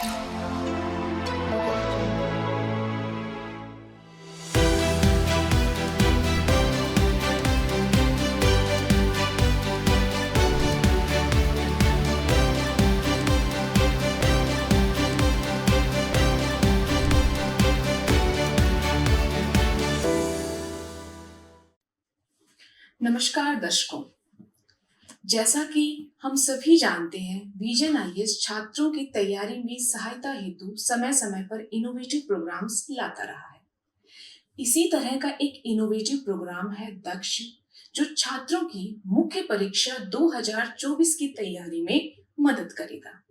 वगैरह चाहिए। नमस्कार दर्शकों। जैसा कि हम सभी जानते हैं, विजन आईएएस छात्रों की तैयारी में सहायता हेतु समय-समय पर इनोवेटिव प्रोग्राम्स लाता रहा है। इसी तरह का एक इनोवेटिव प्रोग्राम है दक्ष, जो छात्रों की मुख्य परीक्षा 2024 की तैयारी में मदद करेगा।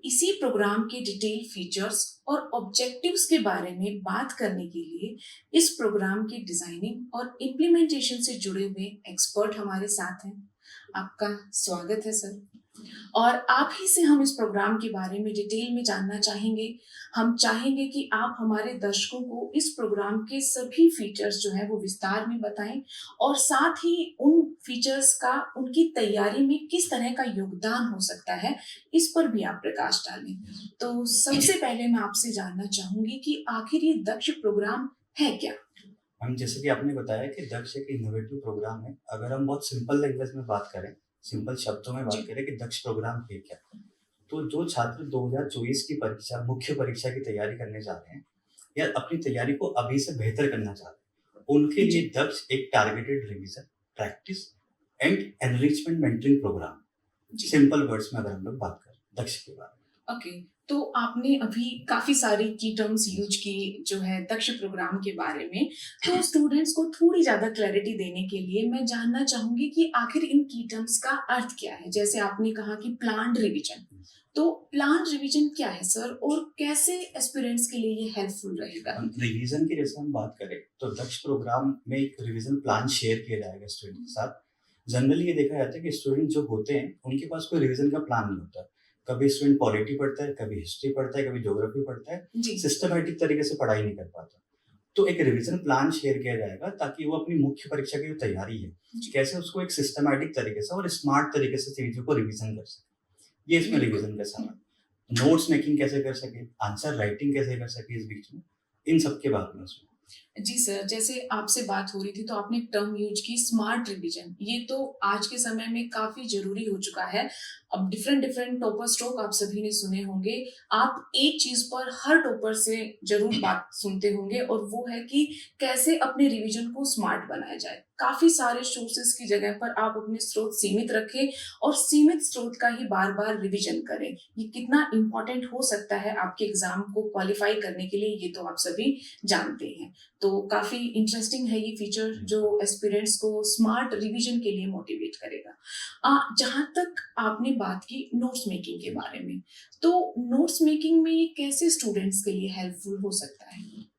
इसी प्रोग्राम के डिटेल फीचर्स और ऑब्जेक्टिव्स के बारे में बात करने के लिए इस प्रोग्राम की डिजाइनिंग और इम्प्लीमेंटेशन से जुड़े हुए एक्सपर्ट हमारे साथ हैं। आपका स्वागत है सर। और आप ही से हम इस प्रोग्राम के बारे में डिटेल में जानना चाहेंगे। हम चाहेंगे कि आप हमारे दर्शकों को इस प्रोग्राम के सभी फीचर्स जो है वो विस्तार में बताएं और साथ ही उन फीचर्स का उनकी तैयारी में किस तरह का योगदान हो सकता है, इस पर भी आप प्रकाश डालें। तो सबसे पहले मैं आपसे जानना चाहूंगी कि आखिर ये दक्ष प्रोग्राम है क्या? हम जैसे कि आपने बताया कि दक्ष एक इनोवेटिव प्रोग्राम है। अगर हम बहुत सिंपल लैंग्वेज में बात करें, सिंपल शब्दों में बात जी। करें कि दक्ष प्रोग्राम है क्या? तो जो छात्र 2024 की परीक्षा मुख्य परीक्षा की तैयारी करने जा रहे हैं या अपनी तैयारी को अभी से बेहतर करना चाह रहे हैं, उनके जी। लिए दक्ष एक targeted revision, practice and enrichment mentoring program. जी। सिंपल वर्ड्स में अगर हम लोग बात करें दक्ष के बारे में। ओके। तो आपने अभी काफी सारी की टर्म्स यूज की जो है दक्ष प्रोग्राम के बारे में। तो स्टूडेंट्स को थोड़ी ज्यादा क्लैरिटी देने के लिए मैं जानना चाहूंगी कि आखिर इन की टर्म्स का अर्थ क्या है। जैसे आपने कहा कि प्लान्ड रिवीजन, तो प्लान्ड रिवीजन क्या है सर, और कैसे एस्पिरेंट्स के लिए ये हेल्पफुल रहेगा? रिवीजन की जैसे हम बात करें तो दक्ष प्रोग्राम में एक रिवीजन प्लान शेयर किया जाएगा स्टूडेंट के साथ। जनरली ये देखा जाता है कि स्टूडेंट जो होते हैं उनके पास कोई रिवीजन का प्लान नहीं होता। कभी स्टूडेंट पॉलिटी पढ़ता है, कभी हिस्ट्री पढ़ता है, कभी ज्योग्राफी पढ़ता है, जी। सिस्टमैटिक तरीके से पढ़ाई नहीं कर पाता। तो एक रिवीजन प्लान शेयर किया जाएगा ताकि वो अपनी मुख्य परीक्षा की जो तैयारी है, जी। कैसे उसको एक सिस्टमैटिक तरीके से और स्मार्ट तरीके से चीजों को रिवीजन कर सके। ये इसमें बिल्कुल। रिवीजन का सवाल। नोट्स मेकिंग कैसे कर सके, आंसर राइटिंग कैसे कर सके इस बीच में, इन सब के बारे में उसमें। जी सर, जैसे आपसे बात हो रही थी तो आपने एक टर्म यूज की स्मार्ट रिवीजन। ये तो आज के समय में काफ़ी ज़रूरी हो चुका है। अब डिफरेंट डिफरेंट टॉपर स्ट्रोक आप सभी ने सुने होंगे। आप एक चीज़ पर हर टॉपर से ज़रूर बात सुनते होंगे और वो है कि कैसे अपने रिवीजन को स्मार्ट बनाया जाए। काफ़ी सारे सोर्सेज़ की जगह पर आप अपने स्रोत सीमित रखें और सीमित स्रोत का ही बार-बार रिवीजन करें। ये कितना इम्पोर्टेंट हो सकता है आपके एग्ज़ाम को क्वालिफ़ाई करने के लिए, ये तो आप सभी जानते हैं। तो काफ़ी इंटरेस्टिंग है ये फीचर जो एस्पिरेंट्स को स्मार्ट रिवीजन के लिए मोटिवेट करेगा। जहाँ तक आपने बात की नोट्स मेकिंग के बारे में, तो नोट्स मेकिंग में ये कैसे स्टूडेंट्स के लिए हेल्पफुल हो सकता है?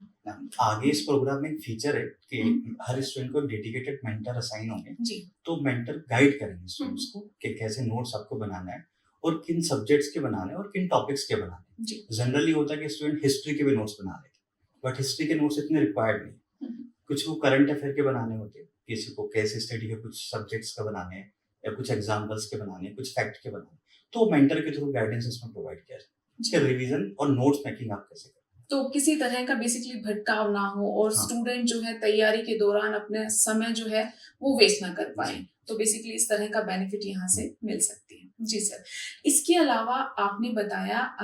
आगे इस प्रोग्राम में एक फीचर है कि हुँ। हर स्टूडेंट को डेडिकेटेड मेंटर असाइन होंगे। जी। तो मेंटर गाइड करेंगे हुँ। स्टूडेंट्स को कि कैसे नोट्स आपको बनाना है और किन सब्जेक्ट्स के बनाने हैं और किन टॉपिक्स के बनाने हैं। जी। जनरली होता है कि स्टूडेंट हिस्ट्री के भी नोट्स बना लेते, बट हिस्ट्री के नोट्स इतने रिक्वायर्ड नहीं। हुँ। कुछ को करंट अफेयर के बनाने होते हैं, किसी को केस स्टडी के कुछ सब्जेक्ट्स का बनाने हैं या कुछ एग्जाम्पल्स के बनाने हैं, कुछ फैक्ट के बनाने हैं। तो मेंटर के थ्रू गाइडेंस इसमें प्रोवाइड किया जाए। इसके जी। रिवीजन और नोट्स मेकिंग आप कैसे करें। तो किसी तरह का बेसिकली भटकाव ना हो और हाँ स्टूडेंट जो है तैयारी के दौरान अपना समय जो है वो वेस्ट ना कर पाए। जी। तो बेसिकली इस तरह का बेनिफिट यहाँ से मिल सकती है। जी सर। इसके अलावा आपने बताया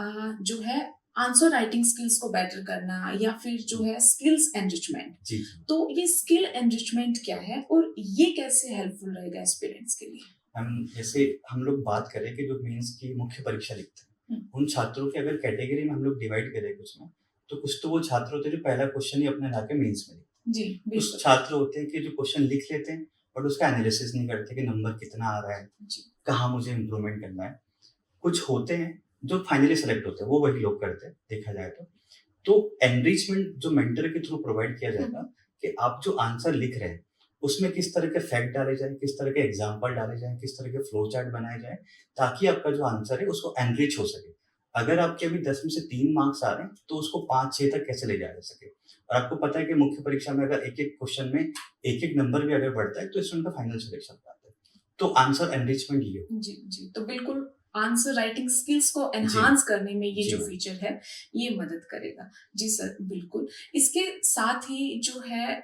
जो है आंसर राइटिंग स्किल्स को बेटर करना या फिर जो है स्किल्स एनरिचमेंट। जी जी। तो ये स्किल एनरिचमेंट क्या है और ये कैसे हेल्पफुल रहेगा एस्पिरेंट्स के लिए? हम जैसे हम लोग बात करें कि जो मेंस की मुख्य परीक्षा लिखते हैं, हुँ। उन छात्रों की अगर कैटेगरी में हम लोग डिवाइड करें कुछ में, तो कुछ तो वो छात्र होते हैं जो पहला क्वेश्चन ही अपने लाके मेंस में लिखते जी, हैं। कुछ बिल्कुल। छात्र होते हैं कि जो क्वेश्चन लिख लेते हैं बट उसका एनालिसिस नहीं करते कि नंबर कितना आ रहा है, जी। कहाँ मुझे इम्प्रूवमेंट करना है। कुछ होते हैं जो फाइनली सेलेक्ट होते हैं, वो वही लोग करते हैं देखा जाए तो। तो एनरिचमेंट जो मेंटर के थ्रू प्रोवाइड किया हुँ। जाएगा कि आप जो आंसर लिख रहे हैं, उसमें किस तरह के फैक्ट डाले जाएँ, किस तरह के एग्ज़ाम्पल डाले जाएँ, किस तरह के फ्लो चार्ट बनाए जाएँ, ताकि आपका जो आंसर है उसको एनरिच हो सके। अगर आपके अभी 10 में से 3 मार्क्स आ रहे हैं, तो उसको 5-6 तक कैसे ले जाया जा सके। और आपको पता है कि मुख्य परीक्षा में अगर एक-एक क्वेश्चन में एक-एक नंबर भी अगर बढ़ता है, तो स्टूडेंट का फाइनल सिलेक्शन हो जाता है। तो आंसर एनरिचमेंट ये हो। जी, जी। तो बिल्कुल आंसर राइटिंग स्किल्स को जी एनहांस करने में ये जी जो मैम फीचर है ये मदद करेगा। जी सर, बिल्कुल। इसके साथ ही जो है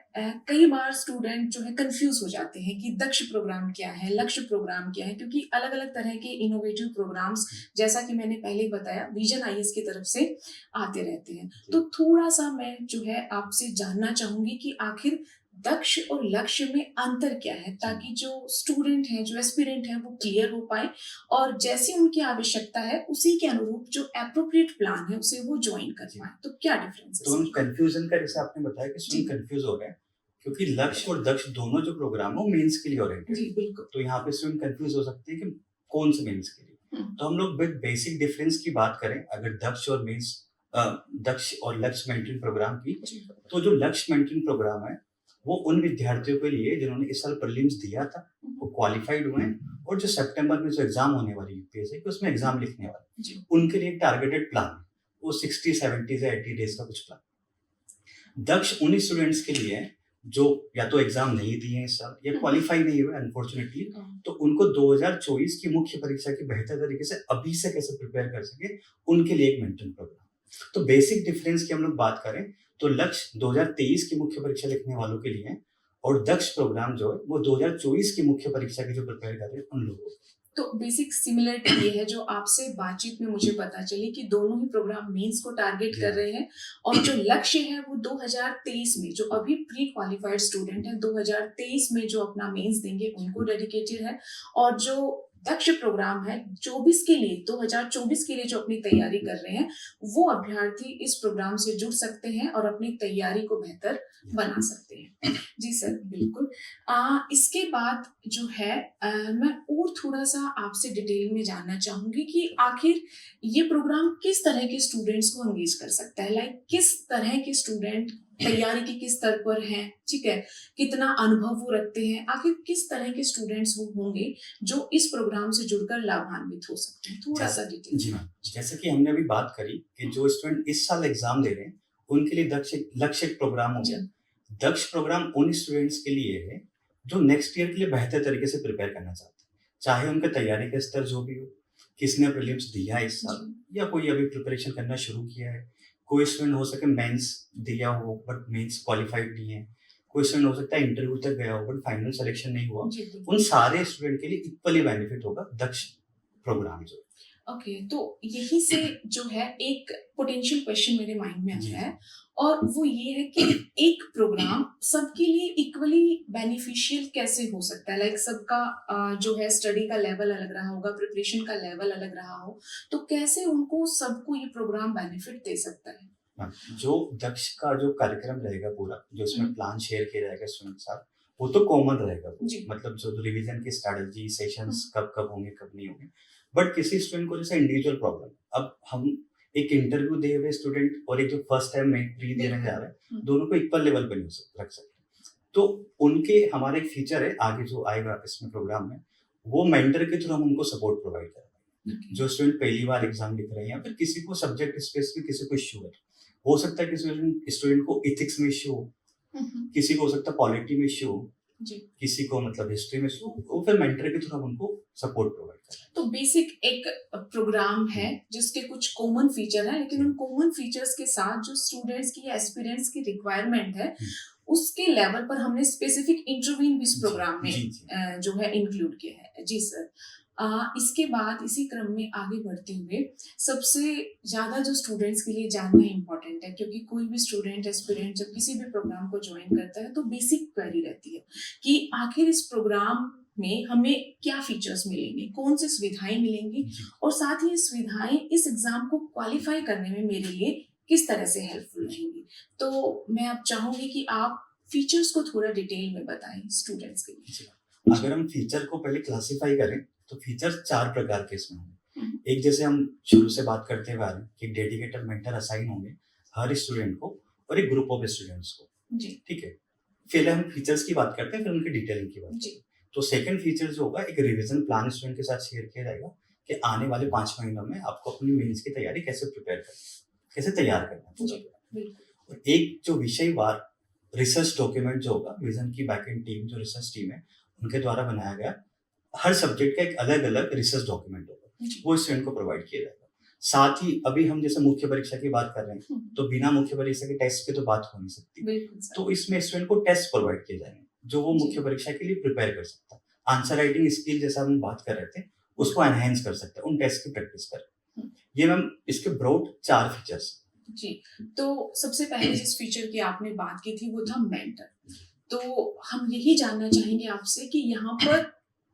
कई बार स्टूडेंट जो है कंफ्यूज हो जाते हैं कि दक्ष प्रोग्राम क्या है, लक्ष्य प्रोग्राम क्या है, क्योंकि अलग अलग तरह के इनोवेटिव प्रोग्राम्स जैसा कि मैंने पहले ही बताया विजन आईएएस की तरफ से आते रहते हैं। तो जी थोड़ा सा मैं जो है आपसे जानना चाहूंगी कि आखिर दक्ष और लक्ष्य में अंतर क्या है, जी ताकि जो स्टूडेंट हैं, जो एस्पिरेंट हैं, वो क्लियर हो पाए और जैसी उनकी आवश्यकता है उसी के अनुरूप जो एप्रोप्रिएट प्लान है उसे वो ज्वाइन कर जी पाए। तो क्या डिफरेंस है तो हम सर? कंफ्यूजन का जैसे आपने बताया कि जी स्टूडेंट कंफ्यूज हो रहे हैं क्योंकि लक्ष्य और दक्ष दोनों जो प्रोग्राम है वो मेंस के लिए ओरिएंटेड जी है। बिल्कुल। तो यहाँ पे स्टूडेंट कंफ्यूज हो सकते हैं कि कौन से मेंस के लिए। हम्म, तो हम लोग बेसिक डिफरेंस की बात करें अगर दक्ष और लक्ष्य मेंटरिंग प्रोग्राम की, जी तो जो लक्ष्य मेंटरिंग प्रोग्राम है वो उन विद्यार्थियों के लिए जिन्होंने इस साल प्रीलिम्स दिया था, वो क्वालिफाइड हुए हैं और जो सितंबर में जो एग्जाम होने वाली यूपीएससी की उसमें एग्जाम लिखने वाले, जी उनके लिए एक टारगेटेड प्लान है। वो 60 70 से 80 डेज का कुछ प्लान। दक्ष उन स्टूडेंट्स के लिए है जो या तो एग्जाम नहीं दिए हैं इस साल या क्वालिफाई नहीं हुए अनफॉर्चुनेटली, तो उनको 2024 की मुख्य परीक्षा की बेहतर तरीके से अभी से कैसे प्रिपेयर कर सके, उनके लिए एक मेंटरिंग प्रोग्राम। तो बेसिक डिफरेंस की हम लोग बात करें तो लक्ष्य 2023 की मुख्य परीक्षा लिखने वालों के लिए है और दक्ष प्रोग्राम जो है वो 2024 की मुख्य परीक्षा की जो प्रिपेयर कर रहे हैं उन लोगों को। तो बेसिक सिमिलरिटी ये है जो आपसे बातचीत में मुझे पता चली कि दोनों ही प्रोग्राम मेंस को टारगेट जी कर हाँ रहे हैं और जो लक्ष्य है वो 2023 में जो अभी प्री क्वालिफाइड स्टूडेंट है 2023 में जो अपना मेंस देंगे उनको डेडिकेटेड है, और जो दक्ष प्रोग्राम है 24 के लिए 2024 के लिए जो अपनी तैयारी कर रहे हैं वो अभ्यर्थी इस प्रोग्राम से जुड़ सकते हैं और अपनी तैयारी को बेहतर बना सकते हैं। जी सर, बिल्कुल। इसके बाद जो है मैं और थोड़ा सा आपसे डिटेल में जानना चाहूंगी कि आखिर ये प्रोग्राम किस तरह के स्टूडेंट्स को एंगेज कर सकता है, लाइक किस तरह के स्टूडेंट तैयारी के किस स्तर पर हैं, ठीक है, कितना अनुभव वो रखते हैं, आखिर किस तरह के स्टूडेंट्स वो होंगे जो इस प्रोग्राम से जुड़कर लाभान्वित हो सकते हैं, थोड़ा सा डिटेल जी में। मैम, जैसे कि हमने अभी बात करी कि जो स्टूडेंट इस साल एग्जाम दे रहे हैं उनके लिए लक्ष्य एक प्रोग्राम हो जी गया। दक्ष प्रोग्राम उन स्टूडेंट्स के लिए है जो नेक्स्ट ईयर के लिए बेहतर तरीके से प्रिपेयर करना चाहते हैं, चाहे उनके तैयारी का स्तर जो भी हो, किसने प्रीलिम्स दिया है इस साल जी या कोई अभी प्रिपरेशन करना शुरू किया है। कोई स्टूडेंट हो सके मेंस दिया हो बट मेंस क्वालिफाइड नहीं है, कोई स्टूडेंट हो सकता है इंटरव्यू तक गया हो बट फाइनल सिलेक्शन नहीं हुआ। जी बिल्कुल। उन सारे स्टूडेंट के लिए इक्वली बेनिफिट होगा दक्ष प्रोग्राम जो। ओके, तो यही से जो है एक पोटेंशियल क्वेश्चन मेरे माइंड में आ जी रहा है और वो ये है कि एक प्रोग्राम सबके लिए इक्वली बेनिफिशियल कैसे हो सकता है, लाइक सबका जो है स्टडी का लेवल अलग रहा होगा, प्रिपरेशन का लेवल अलग रहा हो, तो कैसे उनको सबको ये प्रोग्राम बेनिफिट दे सकता है? हाँ, जो दक्ष का जो कार्यक्रम रहेगा पूरा, जो इसमें हम्म, प्लान शेयर किया जाएगा स्टूडेंट के साथ, वो तो कॉमन रहेगा पूरा। जी मतलब जो रिवीजन की स्ट्रैटेजी सेशंस हम्म, कब कब होंगे कब नहीं होंगे। बट किसी स्टूडेंट को जैसे इंडिविजुअल प्रॉब्लम, अब हम एक इंटरव्यू दिए हुए स्टूडेंट और एक जो फर्स्ट टाइम में प्री देने जा रहा है, हम्म, दोनों को इक्वल लेवल पे नहीं रख सकते। तो उनके हमारे एक फीचर है आगे जो आएगा इसमें प्रोग्राम में, वो मेंटर के थ्रू हम उनको सपोर्ट प्रोवाइड करेंगे। okay, जो स्टूडेंट पहली बार एग्जाम लिख रहे हैं या फिर किसी को सब्जेक्ट स्पेसिफिक किसी को इश्यू है, हो सकता है किसी स्टूडेंट को इथिक्स में इश्यू हो, हम्म, किसी को हो सकता है पॉलिटी में इश्यू हो, जी। किसी को मतलब हिस्ट्री में इश्यू हो, वो फिर मेंटर के थ्रू हम उनको सपोर्ट प्रोवाइड करें। तो बेसिक एक प्रोग्राम है जिसके कुछ कॉमन फीचर है, लेकिन उन कॉमन फीचर्स के साथ जो स्टूडेंट्स की एस्पिरेंट्स की रिक्वायरमेंट है उसके लेवल पर हमने स्पेसिफिक इंटरवीन भी इस प्रोग्राम में जो है इंक्लूड किया है। जी सर। इसके बाद इसी क्रम में आगे बढ़ते हुए सबसे ज्यादा जो स्टूडेंट्स के लिए जानना इम्पोर्टेंट है, क्योंकि कोई भी स्टूडेंट एस्पिरेंट जब किसी भी प्रोग्राम को ज्वाइन करता है तो बेसिक क्वेरी रहती है कि आखिर इस प्रोग्राम में हमें क्या फीचर्स मिलेंगे, कौन सी सुविधाएं मिलेंगी और साथ ही ये सुविधाएं इस एग्जाम को क्वालिफाई करने में मेरे लिए किस तरह से हेल्पफुल रहेंगी। तो मैं अब चाहूंगी कि आप फीचर्स को थोड़ा डिटेल में बताएं स्टूडेंट्स के लिए। अगर हम फीचर को पहले क्लासिफाई करें तो फीचर 4 प्रकार के इसमें होंगे। एक जैसे हम शुरू से बात करते हुए आ रहे हैं कि डेडिकेटेड मेंटर असाइन होंगे हर स्टूडेंट को और एक ग्रुप ऑफ स्टूडेंट्स को। जी ठीक है, पहले हम फीचर्स की बात करते हैं फिर उनकी डिटेलिंग की बात। जी तो सेकंड फीचर जो होगा एक रिवीजन प्लान स्टूडेंट के साथ शेयर किया जाएगा कि आने वाले 5 महीनों में आपको अपनी मेंस की तैयारी कैसे प्रिपेयर करना है, कैसे तैयार करना है। जी बिल्कुल। और एक जो विषयवार रिसर्च डॉक्यूमेंट जो होगा विजन की बैकएंड टीम जो रिसर्च टीम है उनके द्वारा बनाया गया, हर सब्जेक्ट का एक अलग अलग रिसर्च डॉक्यूमेंट होगा जी, वो स्टूडेंट को प्रोवाइड किया जाएगा। साथ ही अभी हम जैसे मुख्य परीक्षा की बात कर रहे हैं, हुँ, तो बिना मुख्य परीक्षा के टेस्ट की तो बात हो नहीं सकती। बिल्कुल सर। तो इसमें स्टूडेंट को टेस्ट प्रोवाइड किए जाएंगे, जो वो मुख्य जी, परीक्षा के लिए प्रिपेयर कर सकता है। आंसर राइटिंग स्किल जैसा हम बात कर रहे थे, उसको एनहेंस कर सकता है, उन टेस्ट की प्रैक्टिस कर। हुँ, ये मैम इसके ब्रॉड 4 फीचर्स। जी। तो सबसे पहले जिस फीचर की आपने बात की थी वो था मेंटर। तो हम यही जानना चाहेंगे आपसे कि यहाँ पर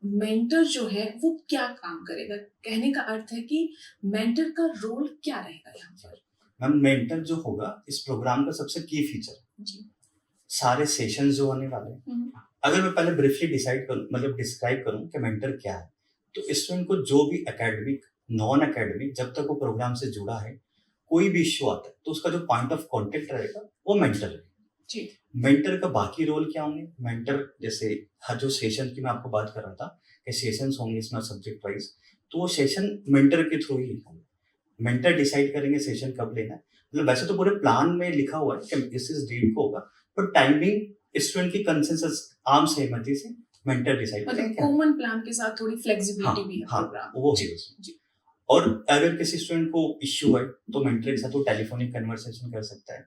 मेंटर जो है वो क्या काम करेगा? कहने का अर्थ है कि मेंटर का रोल क्या रहेगा यहाँ पर? मैम मेंटर जो होगा इस प्रोग्राम का सबसे की फीचर, जी। सारे सेशंस जो होने वाले हैं, हुँ, अगर मैं पहले ब्रीफली डिसाइड करूँ मतलब डिस्क्राइब करूँ कि मेंटर क्या है, तो स्टूडेंट को जो भी एकेडमिक, नॉन एकेडमिक जब तक वो प्रोग्राम से जुड़ा है, कोई भी इश्यू आता है, तो उसका जो पॉइंट ऑफ कॉन्टैक्ट रहेगा, वो मेंटर रहेगा। जी। मेंटर का बाकी रोल क्या होंगे? मेंटर जैसे हर जो सेशन की मैं आपको बात कर रहा था कि सेशंस होंगे इसमें सब्जेक्ट वाइज़, तो वो सेशन मेंटर के थ्रू ही होंगे। मेंटर डिसाइड करेंगे सेशन कब लेना है। मतलब वैसे तो पूरे प्लान में लिखा हुआ है कि इस डेट को होगा, पर टाइमिंग स्टूडेंट की कंसेंसस आम सहमति से मेंटर डिसाइड मतलब करेंगे क्या। कॉमन प्लान के साथ थोड़ी फ्लेक्सिबिलिटी भी हाँ, है हाँ, प्रोग्राम में। वो जी, है उसमें। जी, और अगर किसी स्टूडेंट को इश्यू है, तो मेंटर के साथ वो टेलीफोनिक कन्वर्सेशन कर सकता है।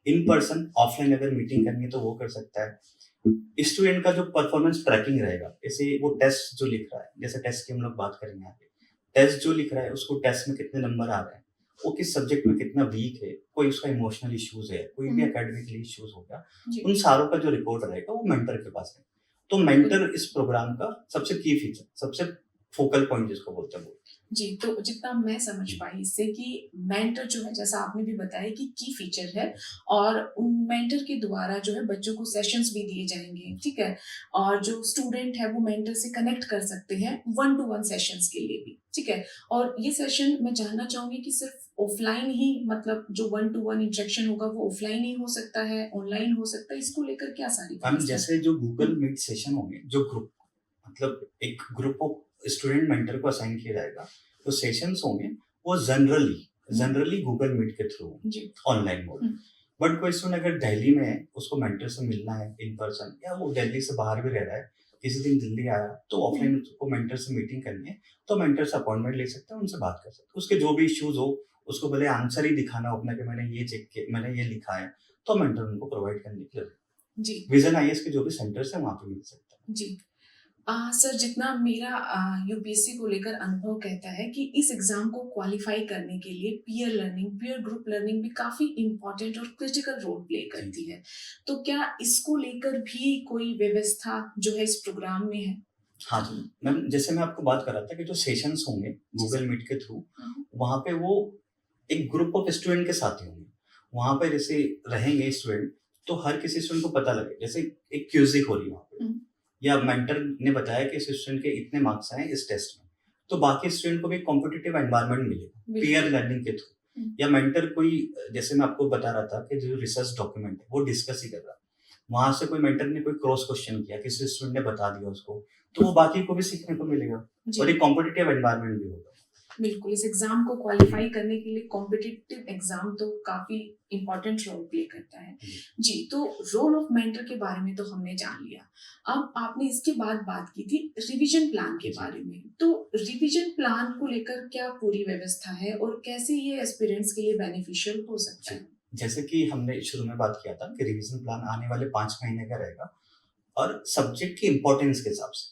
इन पर्सन, ऑफलाइन अगर मीटिंग करनी है तो वो कर सकता है। स्टूडेंट का जो परफॉर्मेंस ट्रैकिंग रहेगा, जैसे वो टेस्ट जो लिख रहा है, जैसे टेस्ट की हम लोग बात करेंगे आगे। टेस्ट जो लिख रहा है, उसको टेस्ट में कितने नंबर आ रहे हैं, वो किस सब्जेक्ट में कितना वीक है, कोई उसका इमोशनल इश्यूज है, कोई भी हुँ, एकेडमिकली इश्यूज हो गया, जी, उन सारों का जो रिपोर्ट रहेगा वो मेंटर के पास है। तो बिल्कुल। मेंटर इस प्रोग्राम का सबसे की फीचर, सबसे फोकल पॉइंट जिसको बोलते हैं वो। जी, तो जितना मैं समझ जी, पाई इससे कि मेंटर जो है जैसा आपने भी बताया कि की फीचर है और मेंटर के द्वारा जो है बच्चों को सेशंस भी दिए जाएँगे, ठीक है? और जो स्टूडेंट है वो मेंटर से कनेक्ट कर सकते हैं वन टू वन सेशंस के लिए भी, ठीक है? और ये सेशन मैं जानना चाहूँगी कि सिर्फ़ ऑफ़लाइन ही मतलब जो वन टू वन इंटरेक्शन होगा वो ऑफ़लाइन ही हो सकता है, ऑनलाइन हो सकता है, इसको लेकर क्या सारी मैम व्यवस्था है? जैसे जो गूगल हुँ, मीट सेशन होंगे, जो ग्रुप मतलब एक ग्रुप ऑफ स्टूडेंट मेंटर को असाइन किया जाएगा, तो सेशंस होंगे वो जनरली हुँ, जनरली गूगल मीट के थ्रू जी, ऑनलाइन मोड। हुँ, बट कोई स्टूडेंट अगर दिल्ली में है, उसको मेंटर से मिलना है इन पर्सन, या वो दिल्ली से बाहर भी रह रहा है, किसी दिन दिल्ली आया तो हुँ, ऑफलाइन उसको मेंटर से मीटिंग करनी है, तो मेंटर से अपॉइंटमेंट ले सकते हैं, उनसे बात कर सकते हैं। उसके जो भी इश्यूज हो, उसको भले आंसर ही दिखाना हो अपना कि मैंने ये चेक किया, मैंने ये लिखा है, तो मेंटर उनको प्रोवाइड करने के लिए जी, विजन आईएएस के जो भी सेंटर्स हैं वहाँ पे मिल सकता है। जी। सर जितना मेरा यूपीएससी को लेकर अनुभव कहता है कि इस एग्जाम को क्वालिफाई करने के लिए peer learning, peer group learning भी काफी इम्पोर्टेंट और क्रिटिकल रोल प्ले जी, करती जी। है। तो क्या इसको लेकर भी कोई व्यवस्था जो है इस प्रोग्राम में है? हाँ जी, मैम जैसे मैं आपको बात कर रहा था कि जो सेशंस होंगे जी गूगल सर। मीट के थ्रू, हम्म, वहाँ पे वो एक ग्रुप ऑफ स्टूडेंट के साथ ही होंगे। वहाँ पे जैसे रहेंगे स्टूडेंट, तो हर किसी स्टूडेंट को पता लगे, जैसे एक क्विज़िंग हो रही है वहाँ पे, हम्म, या मेंटर ने बताया कि इस स्टूडेंट के इतने मार्क्स आए इस टेस्ट में, तो बाकी स्टूडेंट को भी कॉम्पिटिटिव एनवायरनमेंट मिलेगा, पीयर बिल्कुल। लर्निंग के थ्रू। हम्म, या मेंटर कोई जैसे मैं आपको बता रहा था कि जो रिसर्च डॉक्यूमेंट है, वो डिस्कस ही कर रहा है। वहाँ से कोई मेंटर ने कोई क्रॉस क्वेश्चन किया, किसी स्टूडेंट ने बता दिया उसको, तो वो बाकी को भी सीखने को मिलेगा जी और एक कॉम्पिटिटिव एनवायरनमेंट भी होगा। बिल्कुल, इस एग्ज़ाम को क्वालिफ़ाई करने के लिए कॉम्पिटिटिव एग्ज़ाम तो काफ़ी इम्पोर्टेंट रोल प्ले करता है। जी, जी, तो रोल ऑफ मेंटर के बारे में तो हमने जान लिया। अब आपने इसके बाद बात की थी रिवीजन प्लान के जी। बारे में। तो रिवीजन प्लान को लेकर क्या पूरी व्यवस्था है और कैसे ये एस्पिरेंट्स के लिए बेनिफिशियल हो सकता जी, है? जैसे कि हमने शुरू में बात किया था कि रिवीजन प्लान आने वाले 5 महीने का रहेगा और सब्जेक्ट की इम्पोर्टेंस के हिसाब से।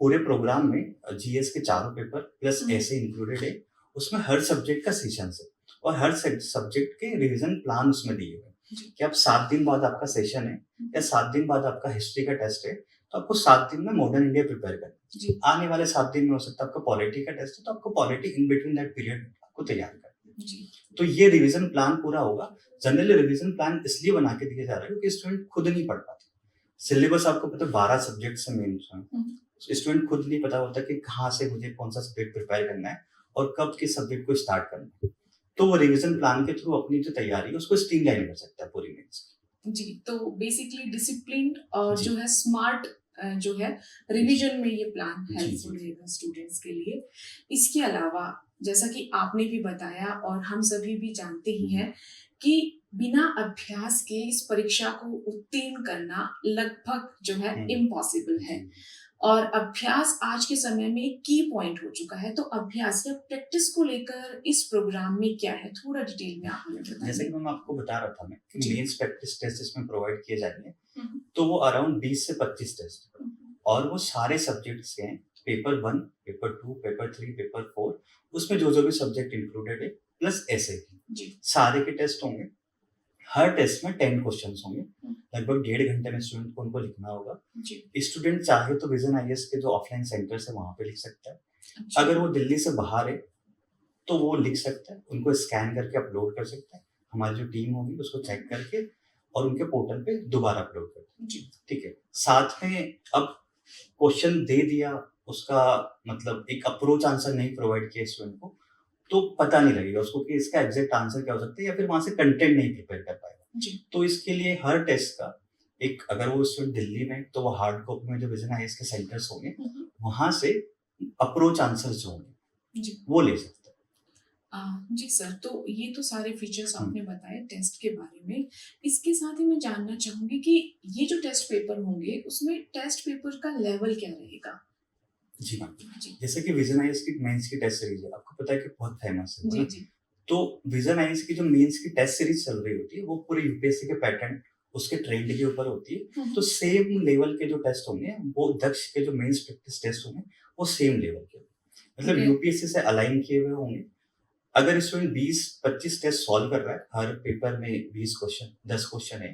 पूरे प्रोग्राम में जीएस के चारों पेपर प्लस हुँ, ऐसे इंक्लूडेड है, उसमें हर सब्जेक्ट का सेशन है और हर सब्जेक्ट के रिवीजन प्लान उसमें दिए हुए हैं जी, कि अब 7 दिन बाद आपका सेशन है हुँ, या 7 दिन बाद आपका हिस्ट्री का टेस्ट है, तो आपको 7 दिन में मॉडर्न इंडिया प्रिपेयर करना है। जी, आने वाले 7 दिन में हो सकता है आपका पॉलिटी का टेस्ट है, तो आपको polity in between that period आपको तैयार करना है। जी, तो ये रिवीजन प्लान पूरा होगा। जनरली रिवीजन प्लान इसलिए बना के दिया जा रहा है क्योंकि स्टूडेंट खुद नहीं पढ़ पाते। सिलेबस आपको पता है 12 सब्जेक्ट से मेन उसमें। हुँ, स्टूडेंट खुद नहीं पता होता कि कहाँ से मुझे कौन-सा सब्जेक्ट प्रिपेयर करना है और कब किस सब्जेक्ट को स्टार्ट करना है। तो वो रिवीजन प्लान के थ्रू अपनी जो तैयारी है उसको स्ट्रीमलाइन कर सकता है पूरी मेंस की। जी, तो बेसिकली डिसिप्लिन्ड और जी, जो है स्मार्ट जो है जी, रिवीजन में ये प्लान जी, जी, हेल्पफुल जी। रहेगा स्टूडेंट्स के लिए। इसके अलावा जैसा कि आपने भी बताया और हम सभी भी जानते ही हुँ, हैं कि बिना अभ्यास के इस परीक्षा को उत्तीर्ण करना लगभग जो है हुँ, इम्पॉसिबल है। जी, और अभ्यास आज के समय में एक की पॉइंट हो चुका है, तो अभ्यास या प्रैक्टिस को लेकर इस प्रोग्राम में क्या है, थोड़ा डिटेल में आप हमें जैसे बताइए। कि मैं आपको बता रहा था मैं कि जी। मेंस प्रैक्टिस टेस्ट इसमें प्रोवाइड किए जाएंगे, हम्म, तो वो अराउंड 20 से 25 टेस्ट हम्म, और वो सारे सब्जेक्ट्स के हैं। पेपर 1, पेपर 2, पेपर 3, पेपर 4, उसमें जो भी सब्जेक्ट इंक्लूडेड है प्लस ऐसे की जी। सारे के टेस्ट होंगे। हर टेस्ट में 10 क्वेश्चंस होंगे। हम्म, लगभग 1.5 घंटे में स्टूडेंट को उनको लिखना होगा। जी। स्टूडेंट चाहे तो विजन आईएएस के जो ऑफलाइन सेंटर्स है वहां पे लिख सकता है। अच्छा। अगर वो दिल्ली से बाहर है तो वो लिख सकता है, उनको स्कैन करके अपलोड कर सकता है। हमारी जो टीम होगी उसको चेक करके और उनके पोर्टल पे दोबारा अपलोड कर दें। जी। ठीक है। साथ में अब क्वेश्चन दे दिया, उसका मतलब एक अप्रोच आंसर नहीं प्रोवाइड किया स्टूडेंट को, तो पता नहीं लगेगा उसको कि इसका एग्जैक्ट आंसर क्या हो सकता है या फिर वहां से कंटेंट नहीं प्रिपेयर कर पाएगा। जी। तो इसके लिए हर टेस्ट का एक, अगर वो स्टूडेंट दिल्ली में तो वो हार्ड कॉपी में जो विजन आईएएस के सेंटर्स होंगे वहां से अप्रोच आंसर जो होंगे जी। वो ले सकते हैं। जी सर, तो ये तो सारे फीचर्स हम्म। आपने बताए टेस्ट के बारे में। इसके साथ ही मैं जानना चाहूंगी कि ये जो टेस्ट पेपर होंगे उसमें टेस्ट पेपर का लेवल क्या रहेगा। जी मैम। जी। जैसे कि विजन आईएएस की मेंस की टेस्ट सीरीज है, आपको पता है कि बहुत फेमस है जी। ना? जी। तो विजन आईएएस की जो मेंस की टेस्ट सीरीज चल रही होती है वो पूरे यूपीएससी के पैटर्न उसके ट्रेंड के ऊपर होती है। तो सेम लेवल के जो टेस्ट होंगे वो दक्ष के जो मेंस प्रैक्टिस टेस्ट होंगे वो सेम लेवल के होंगे। मतलब Okay. यूपीएससी से अलाइन किए हुए होंगे। अगर स्टूडेंट 20-25 टेस्ट सॉल्व कर रहा है, हर पेपर में 20 क्वेश्चन 10 क्वेश्चन है,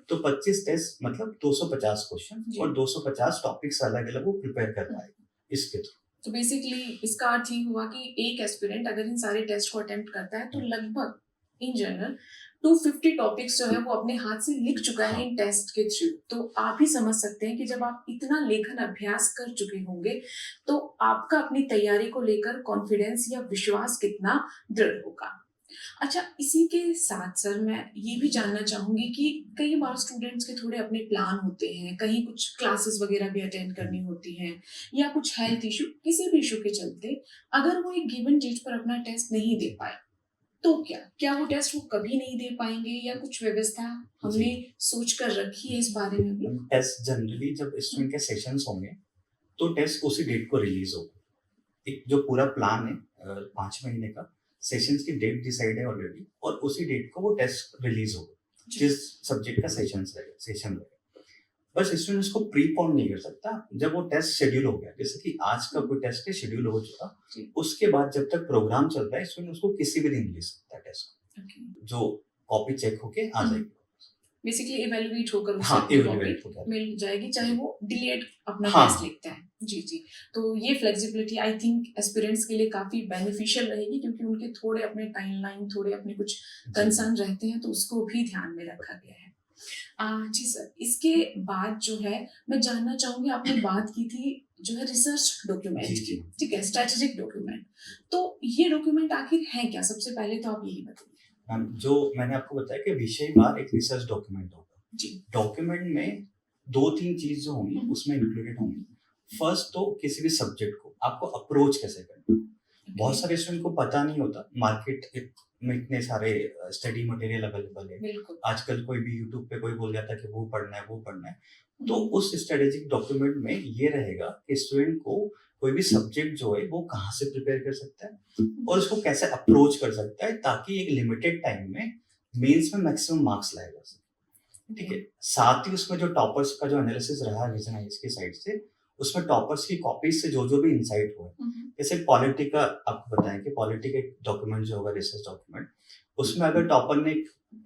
तो 25 टेस्ट मतलब 250 क्वेश्चन जी। और 250 टॉपिक्स अलग अलग वो प्रिपेयर कर रहा है इसके थ्रू। तो बेसिकली इसका अर्थ ये हुआ कि एक एस्पिरेंट अगर इन सारे टेस्ट को अटेम्प्ट करता है तो लगभग इन जनरल 250 टॉपिक्स जो है वो अपने हाथ से लिख चुका है इन टेस्ट के थ्रू। तो आप ही समझ सकते हैं कि जब आप इतना लेखन अभ्यास कर चुके होंगे तो आपका अपनी तैयारी को लेकर कॉन्फिडेंस या विश्वास कितना दृढ़ होगा। अच्छा, इसी के साथ सर मैं ये भी जानना चाहूंगी कि कई बार स्टूडेंट्स के थोड़े अपने प्लान होते हैं, कहीं कुछ क्लासेस वगैरह भी अटेंड करनी होती हैं या कुछ हेल्थ इशू, किसी भी इशू के चलते अगर वो एक गिवन डेट पर अपना टेस्ट नहीं दे पाए तो क्या वो टेस्ट वो कभी नहीं दे पाएंगे या कुछ व्यवस्था हमने सोच कर रखी है इस बारे में भी। टेस्ट जनरली जब स्टूडेंट के सेशंस होंगे तो टेस्ट उसी डेट को रिलीज होगा। एक जो पूरा प्लान है 5 महीने का, सेशंस की डेट डिसाइड है ऑलरेडी और उसी डेट को वो टेस्ट रिलीज होगा जिस सब्जेक्ट का सेशन रहेगा। बस स्टूडेंट उसको प्रीपोन नहीं कर सकता जब वो टेस्ट शेड्यूल हो गया। जैसे कि आज का कोई टेस्ट है शेड्यूल हो चुका, उसके बाद जब तक प्रोग्राम चल रहा है स्टूडेंट उसको किसी भी दिन ले सकता है टेस्ट जो कॉपी चेक होके आ जाएगी। बेसिकली इवेलुएट होकर उसे हाँ, अपनी evaluate कॉपी होकर मिल जाएगी चाहे वो डिलेड अपना हाँ। टेस्ट लिखता है। जी जी। तो ये फ्लेक्सिबिलिटी आई थिंक एस्पिरेंट्स के लिए काफी बेनिफिशियल रहेगी क्योंकि उनके थोड़े अपने टाइमलाइन थोड़े अपने कुछ कंसर्न रहते हैं तो उसको भी ध्यान में रखा गया है। जी सर, इसके बाद जो है मैं जानना चाहूंगी, आपने बात की थी जो है रिसर्च डॉक्यूमेंट की, ठीक है, स्ट्रेटेजिक डॉक्यूमेंट। तो ये डॉक्यूमेंट आखिर है क्या, सबसे पहले तो आप यही बताइए। जो मैंने आपको बताया कि विषयवार एक रिसर्च डॉक्यूमेंट होगा। जी। डॉक्यूमेंट में 2-3 चीज जो होंगी उसमें इंक्लूडेड होंगी। फर्स्ट तो किसी भी सब्जेक्ट को आपको अप्रोच कैसे करना है। बहुत सारे स्टूडेंट को पता नहीं होता, मार्केट में इतने सारे स्टडी मटेरियल अवेलेबल है। आजकल कोई भी यूट्यूब पे कोई बोल जाता है कि वो पढ़ना है। तो उस स्ट्रेटेजिक डॉक्यूमेंट में ये रहेगा कि स्टूडेंट को कोई भी सब्जेक्ट जो है वो कहाँ से प्रिपेयर कर सकता है और उसको कैसे अप्रोच कर सकता है ताकि एक लिमिटेड टाइम में मेंस में मैक्सिमम मार्क्स लाया जा सके। ठीक है। साथ ही उसमें जो टॉपर्स का जो एनालिसिस रहा है विजन आईएएस की साइड से, उसमें टॉपर्स की कॉपीज से जो भी इंसाइट हुआ, जैसे पॉलिटी का आपको बताएं कि पॉलिटी का डॉक्यूमेंट जो होगा रिसर्च डॉक्यूमेंट, उसमें अगर टॉपर ने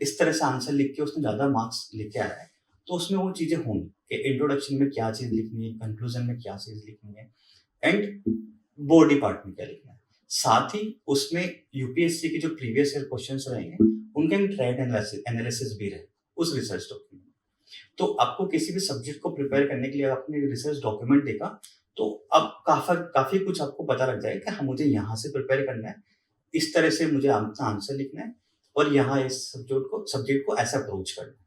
इस तरह से आंसर लिख के उसने ज्यादा मार्क्स लेके आया है तो उसमें वो चीजें होंगी कि इंट्रोडक्शन में क्या चीज लिखनी है, कंक्लूजन में क्या चीज लिखनी है एंड बॉडी पार्ट में क्या लिखना है। साथ ही उसमें यूपीएससी के जो प्रीवियस ईयर क्वेश्चंस रहेंगे उनका ट्रेंड एनालिसिस भी रहे उस रिसर्च डॉक्यूमेंट। तो आपको किसी भी सब्जेक्ट को प्रिपेयर करने के लिए आपने रिसर्च डॉक्यूमेंट देखा तो अब काफी कुछ आपको पता लग जाएगा कि हाँ मुझे यहाँ से प्रिपेयर करना है, इस तरह से मुझे आंसर लिखना है और यहाँ इस सब्जेक्ट को ऐसा अप्रोच करना है।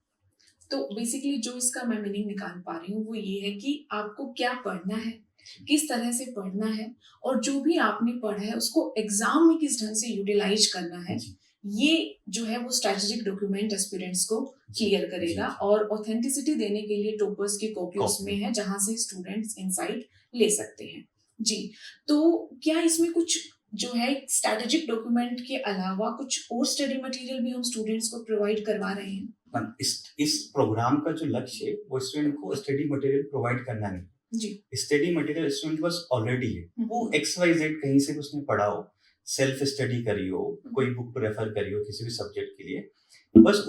तो बेसिकली जो इसका मैं मीनिंग निकाल पा रही हूँ वो ये है कि आपको क्या पढ़ना है, किस तरह से पढ़ना है और जो भी आपने पढ़ा है उसको एग्जाम में किस ढंग से यूटिलाइज करना है, ये जो है वो स्ट्रेटेजिक डॉक्यूमेंट एस्पिरेंट्स को क्लियर करेगा। और ऑथेंटिसिटी देने के लिए टॉपर्स की कॉपी उसमें है जहां से स्टूडेंट्स इनसाइट ले सकते हैं। जी, तो क्या इसमें कुछ जो है स्ट्रैटेजिक डॉक्यूमेंट के अलावा कुछ और स्टडी मटेरियल भी हम स्टूडेंट्स को प्रोवाइड करवा रहे हैं? इस प्रोग्राम का जो लक्ष्य है वो स्टूडेंट को स्टडी मटेरियल प्रोवाइड करना नहीं। जी। स्टडी मटेरियल स्टूडेंट के पास ऑलरेडी है, वो हम्म। XYZ कहीं से भी उसने पढ़ा हो, सेल्फ स्टडी करी हो, कोई बुक रेफर करी हो किसी भी सब्जेक्ट के लिए, बस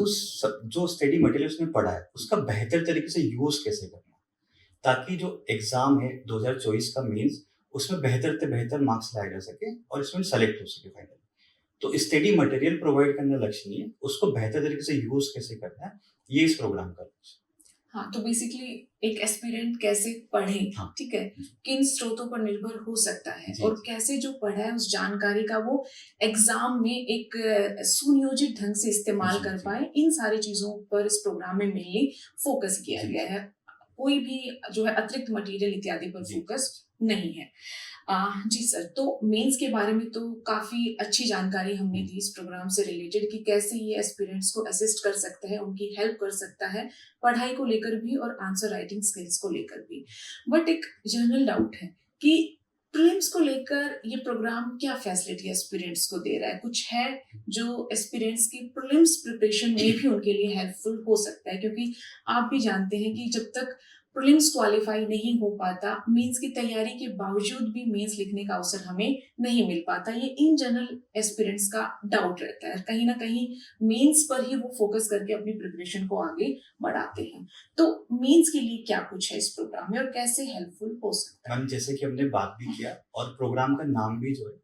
जो स्टडी मटेरियल उसने पढ़ा है उसका बेहतर तरीके से यूज कैसे करना है, ताकि जो एग्जाम है 2024 का मेंस, उसमें बेहतर से बेहतर मार्क्स लाए जा सके और स्टूडेंट सेलेक्ट हो सके फाइनली। तो स्टडी मटेरियल प्रोवाइड करना लक्ष्य नहीं है, उसको बेहतर तरीके से यूज कैसे करना है, ये इस प्रोग्राम का लक्ष्य। हाँ, तो बेसिकली एक एस्पिरेंट कैसे पढ़े, हाँ, ठीक है, किन स्रोतों पर निर्भर हो सकता है जी, और कैसे जो पढ़ा है उस जानकारी का वो एग्जाम में एक सुनियोजित ढंग से इस्तेमाल जी, कर जी। पाए, इन सारी चीजों पर इस प्रोग्राम में मेनली फोकस किया जी, गया है। कोई भी जो है अतिरिक्त मटेरियल इत्यादि पर जी। फोकस नहीं है। जी सर, तो मेंस के बारे में तो काफी अच्छी जानकारी हमने दी इस प्रोग्राम से रिलेटेड कि कैसे ये एस्पिरेंट्स को असिस्ट कर सकता है, उनकी हेल्प कर सकता है पढ़ाई को लेकर भी और आंसर राइटिंग स्किल्स को लेकर भी। बट एक जनरल डाउट है कि प्रीलिम्स को लेकर ये प्रोग्राम क्या फैसिलिटी एस्पिरेंट्स को दे रहा है? कुछ है जो एस्पिरेंट्स की प्रीलिम्स प्रिपरेशन में भी उनके लिए हेल्पफुल हो सकता है? क्योंकि आप भी जानते हैं कि जब तक प्रीलिम्स क्वालिफाई नहीं हो पाता, मेंस की तैयारी के बावजूद भी मेंस लिखने का अवसर हमें नहीं मिल पाता। ये इन जनरल एस्पिरेंट्स का डाउट रहता है, कहीं ना कहीं मेंस पर ही वो फोकस करके अपनी प्रिपरेशन को आगे बढ़ाते हैं। तो मेंस के लिए क्या कुछ है इस प्रोग्राम में और कैसे हेल्पफुल हो सकता है? मैम, जैसे कि हमने बात भी किया और प्रोग्राम का नाम भी जो है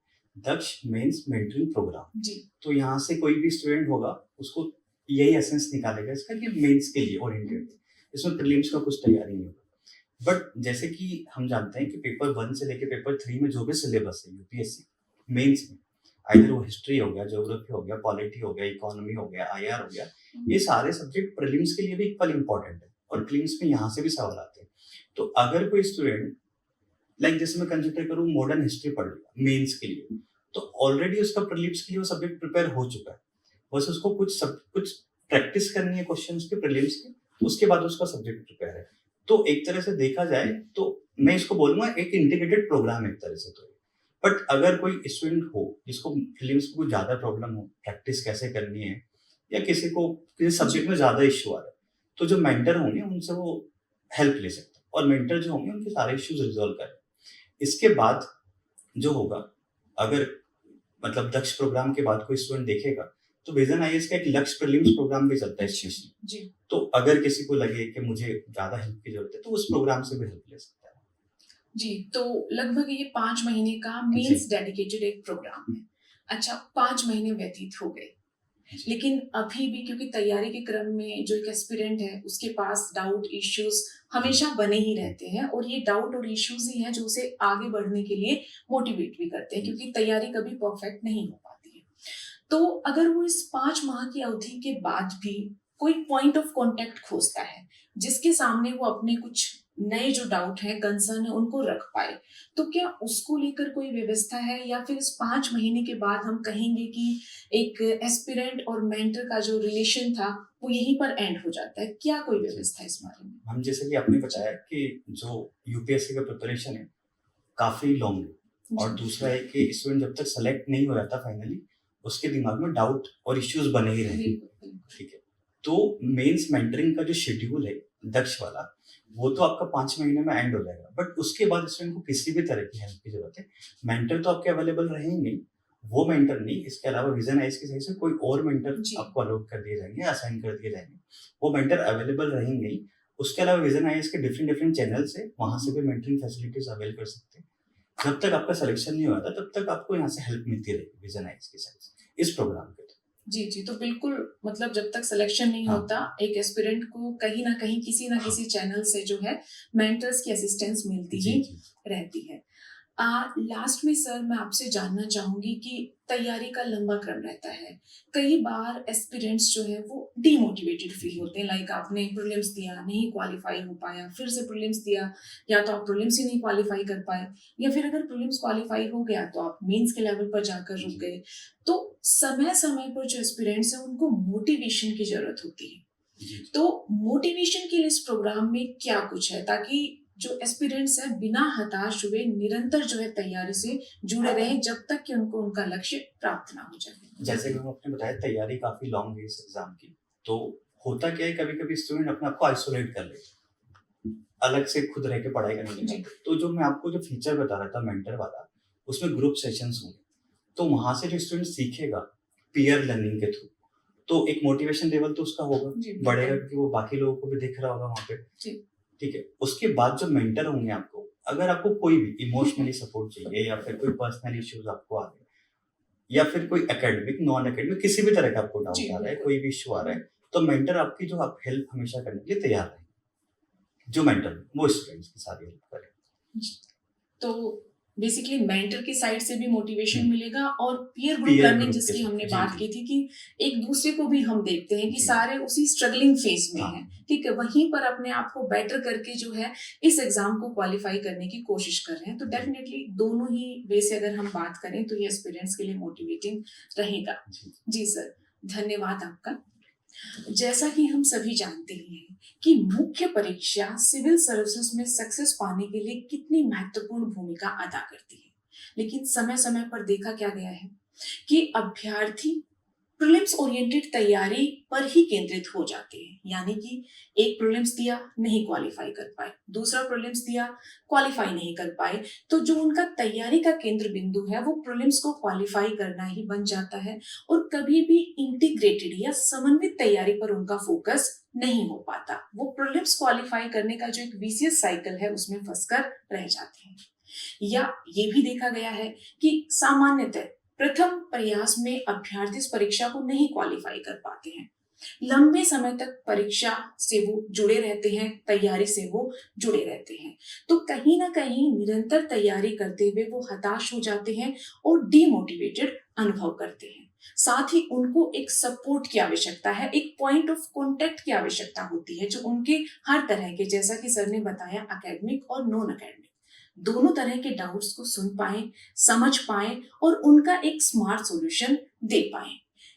दक्ष मेंस मेंटरिंग प्रोग्राम, जी। तो यहाँ से कोई भी स्टूडेंट होगा उसको यही एसेंस निकालेगा इसका कि मेंस के लिए ओरिएंटेड, इसमें प्रीलिम्स का कुछ तैयारी नहीं होगा। बट जैसे कि हम जानते हैं कि पेपर 1 से लेके पेपर 3 में जो भी सिलेबस है यूपीएससी मेंस में, आइदर वो हिस्ट्री हो गया, ज्योग्राफी हो गया, पॉलिटी हो गया, इकोनॉमी हो गया, IR हो गया, ये सारे सब्जेक्ट प्रीलिम्स के लिए भी इक्वल इंपॉर्टेंट है और प्रीलिम्स में यहाँ से भी सवाल आते हैं। तो अगर कोई स्टूडेंट जैसे मैं कंसिडर करूँ मॉडर्न हिस्ट्री पढ़ लिया मेंस के लिए, तो ऑलरेडी उसका प्रीलिम्स के लिए वो सब्जेक्ट प्रिपेयर हो चुका है, बस उसको कुछ प्रैक्टिस करनी है क्वेश्चंस के प्रीलिम्स की, उसके बाद उसका सब्जेक्ट प्रिपेयर है। तो एक तरह से देखा जाए तो मैं इसको बोलूंगा एक इंटीग्रेटेड प्रोग्राम एक तरह से। तो बट अगर कोई स्टूडेंट हो जिसको प्रीलिम्स को ज्यादा प्रॉब्लम हो, प्रैक्टिस कैसे करनी है, या किसी को किसी सब्जेक्ट में ज्यादा इश्यू आ रहा है, तो जो मेंटर होंगे उनसे वो हेल्प ले सकते हैं और मेंटर जो होंगे उनके सारे इश्यूज रिजॉल्व करें। इसके बाद जो होगा, अगर दक्ष प्रोग्राम के बाद कोई स्टूडेंट देखेगा तो विजन आईएएस का एक लक्ष्य प्रीलिम्स प्रोग्राम भी चलता है इस चीज में। जी। तो अगर किसी को लगे कि मुझे ज्यादा हेल्प की जरूरत है तो उस प्रोग्राम से भी हेल्प ले सकता है। जी, तो लगभग ये 5 महीने का मेंस डेडिकेटेड एक प्रोग्राम है। अच्छा, 5 महीने व्यतीत हो गए, लेकिन अभी भी क्योंकि तैयारी के क्रम में जो एक एस्पिरेंट है उसके पास डाउट इश्यूज हमेशा बने ही रहते हैं और ये डाउट और इश्यूज ही हैं जो उसे आगे बढ़ने के लिए मोटिवेट भी करते हैं, क्योंकि तैयारी कभी परफेक्ट नहीं हो पाती है। तो अगर वो इस 5 माह की अवधि के बाद भी कोई पॉइंट ऑफ कांटेक्ट खोजता है जिसके सामने वो अपने कुछ नए जो डाउट है, कंसर्न है, उनको रख पाए, तो क्या उसको लेकर कोई व्यवस्था है या फिर इस 5 महीने के बाद हम कहेंगे कि एक एस्पिरेंट और मेंटर का जो रिलेशन था वो यहीं पर एंड हो जाता है? क्या कोई व्यवस्था है इस बारे में? हम जैसे कि आपने बताया कि जो यूपीएससी का प्रिपरेशन है काफी लॉन्ग है, और दूसरा है कि स्टूडेंट जब तक सेलेक्ट नहीं हो जाता फाइनली उसके दिमाग में डाउट और इश्यूज बने ही रहेंगे। ठीक है, तो मेंस मेंटरिंग का जो शेड्यूल है दक्ष वाला, वो तो आपका 5 महीने में एंड हो जाएगा, बट उसके बाद स्टूडेंट को किसी भी तरह की हेल्प की जरूरत है, मेंटर तो आपके अवेलेबल रहेंगे। वो मेंटर नहीं, इसके अलावा विजन आईएएस की सही से कोई और मेंटर आपको अलॉट कर दिए जाएंगे, असाइन कर दिए जाएंगे, वो मेंटर अवेलेबल रहेंगे ही। उसके अलावा विजन आईएएस के डिफरेंट चैनल्स है, वहां से भी मेंटरिंग फैसिलिटीज अवेल कर सकते हैं। जब तक आपका सिलेक्शन नहीं होता तब तक आपको यहाँ से हेल्प मिलती रहेगी विजन आईएएस की साइड से इस प्रोग्राम के। जी जी, तो बिल्कुल जब तक सिलेक्शन नहीं होता एक एस्पिरेंट को कहीं ना कहीं किसी ना किसी चैनल से जो है मेंटर्स की असिस्टेंस मिलती ही रहती है। लास्ट में सर मैं आपसे जानना चाहूंगी कि तैयारी का लंबा क्रम रहता है, कई बार एस्पिरेंट्स जो है वो डीमोटिवेटेड फील होते हैं, लाइक आपने प्रीलिम्स दिया नहीं क्वालिफाई हो पाया, फिर से प्रीलिम्स दिया, या तो आप प्रीलिम्स ही नहीं क्वालिफाई कर पाए, या फिर अगर प्रीलिम्स क्वालिफाई हो गया तो आप मेंस के लेवल पर जाकर रुक गए। तो समय समय पर जो एस्पिरेंट्स है उनको मोटिवेशन की जरूरत होती है, तो मोटिवेशन के लिए इस प्रोग्राम में क्या कुछ है ताकि जो एस्पिरेंट्स है बिना हताश हुए निरंतर जो है तैयारी से जुड़े रहे जब तक कि उनको उनका लक्ष्य प्राप्त ना हो जाए। जैसे कि आपने बताया तैयारी काफ़ी लॉन्ग है इस एग्ज़ाम की, तो होता क्या है कभी-कभी स्टूडेंट अपने आप को आइसोलेट कर लेते हैं, अलग से खुद रह के पढ़ाई करने लग जी। जाते हैं। तो जो मैं आपको जो फीचर बता रहा था मेंटर वाला, उसमें ग्रुप सेशंस होंगे, तो वहाँ से जो स्टूडेंट सीखेगा पीयर लर्निंग के थ्रू, तो एक मोटिवेशन लेवल तो उसका होगा, जी, बिल्कुल। बढ़ेगा क्योंकि वो बाकी लोगों को भी दिख रहा होगा वहाँ पे। जी। ठीक है? उसके बाद जो मेंटर होंगे आपको, अगर आपको कोई भी इमोशनली सपोर्ट चाहिए या फिर कोई पर्सनल इश्यूज़ आपको आ रहे हैं या फिर कोई एकेडमिक, नॉन एकेडमिक किसी भी तरह का आपको जी, डाउट आ रहा है, बिल्कुल। कोई भी इश्यू आ रहा है, तो मेंटर आपकी जो आप हेल्प हमेशा करने के लिए तैयार रहेंगे। जो मेंटर वो स्टूडेंट्स की सारी हेल्प करे। तो बेसिकली मेंटर की साइड से भी मोटिवेशन मिलेगा और peer group peer learning group के जिसकी साथ, हमने जी, बात जी। की थी कि एक दूसरे को भी हम देखते हैं कि जी। सारे उसी स्ट्रगलिंग फेज में हाँ। हैं, ठीक है, वहीं पर अपने आप को बेटर करके जो है इस एग्जाम को क्वालिफाई करने की कोशिश कर रहे हैं। तो डेफिनेटली दोनों ही वे से अगर हम बात करें तो ये एस्पिरेंट्स के लिए मोटिवेटिंग रहेगा। जी। जी सर, धन्यवाद आपका। जैसा कि हम सभी जानते ही हैं कि मुख्य परीक्षा सिविल सर्विसेज में सक्सेस पाने के लिए कितनी महत्वपूर्ण भूमिका अदा करती है, लेकिन समय समय पर देखा क्या गया है कि अभ्यर्थी प्रीलिम्स ओरिएंटेड तैयारी पर ही केंद्रित हो जाते हैं, यानी कि एक प्रीलिम्स दिया नहीं क्वालिफाई कर पाए, दूसरा प्रीलिम्स दिया क्वालिफाई नहीं कर पाए, तो जो उनका तैयारी का केंद्र बिंदु है वो प्रीलिम्स को क्वालिफाई करना ही बन जाता है और कभी भी इंटीग्रेटेड या समन्वित तैयारी पर उनका फोकस नहीं हो पाता। वो प्रीलिम्स क्वालिफाई करने का जो एक विशियस साइकिल है उसमें फंसकर रह जाते हैं। या ये भी देखा गया है कि सामान्यतः प्रथम प्रयास में अभ्यर्थी इस परीक्षा को नहीं क्वालिफाई कर पाते हैं, लंबे समय तक परीक्षा से वो जुड़े रहते हैं, तैयारी से वो जुड़े रहते हैं, तो कहीं ना कहीं निरंतर तैयारी करते हुए वो हताश हो जाते हैं और डीमोटिवेटेड अनुभव करते हैं। साथ ही उनको एक सपोर्ट की आवश्यकता है, एक पॉइंट ऑफ कांटेक्ट की आवश्यकता होती है जो उनके हर तरह के, जैसा कि सर ने बताया, एकेडमिक और नॉन एकेडमिक दोनों तरह के डाउट्स को सुन पाए, समझ पाए और उनका एक स्मार्ट सॉल्यूशन दे पाए।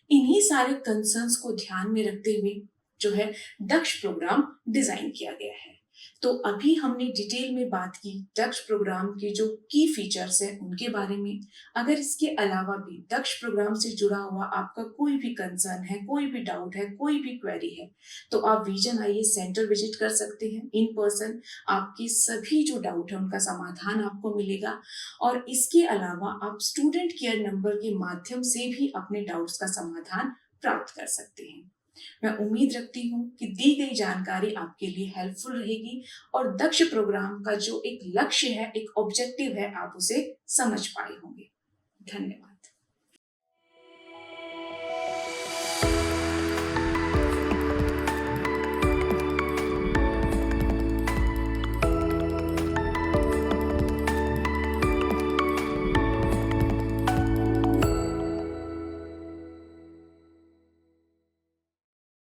इन्हीं सारे कंसर्न्स को ध्यान में रखते हुए जो है दक्ष प्रोग्राम डिजाइन किया गया है। तो अभी हमने डिटेल में बात की दक्ष प्रोग्राम के जो की फीचर्स हैं उनके बारे में। अगर इसके अलावा भी दक्ष प्रोग्राम से जुड़ा हुआ आपका कोई भी कंसर्न है, कोई भी डाउट है, कोई भी क्वेरी है, तो आप विजन आईएएस सेंटर विजिट कर सकते हैं। इन पर्सन आपकी सभी जो डाउट है उनका समाधान आपको मिलेगा और इसके अलावा आप स्टूडेंट केयर नंबर के माध्यम से भी अपने डाउट्स का समाधान प्राप्त कर सकते हैं। मैं उम्मीद रखती हूँ कि दी गई जानकारी आपके लिए हेल्पफुल रहेगी और दक्ष प्रोग्राम का जो एक लक्ष्य है, एक ऑब्जेक्टिव है, आप उसे समझ पाए होंगे। धन्यवाद।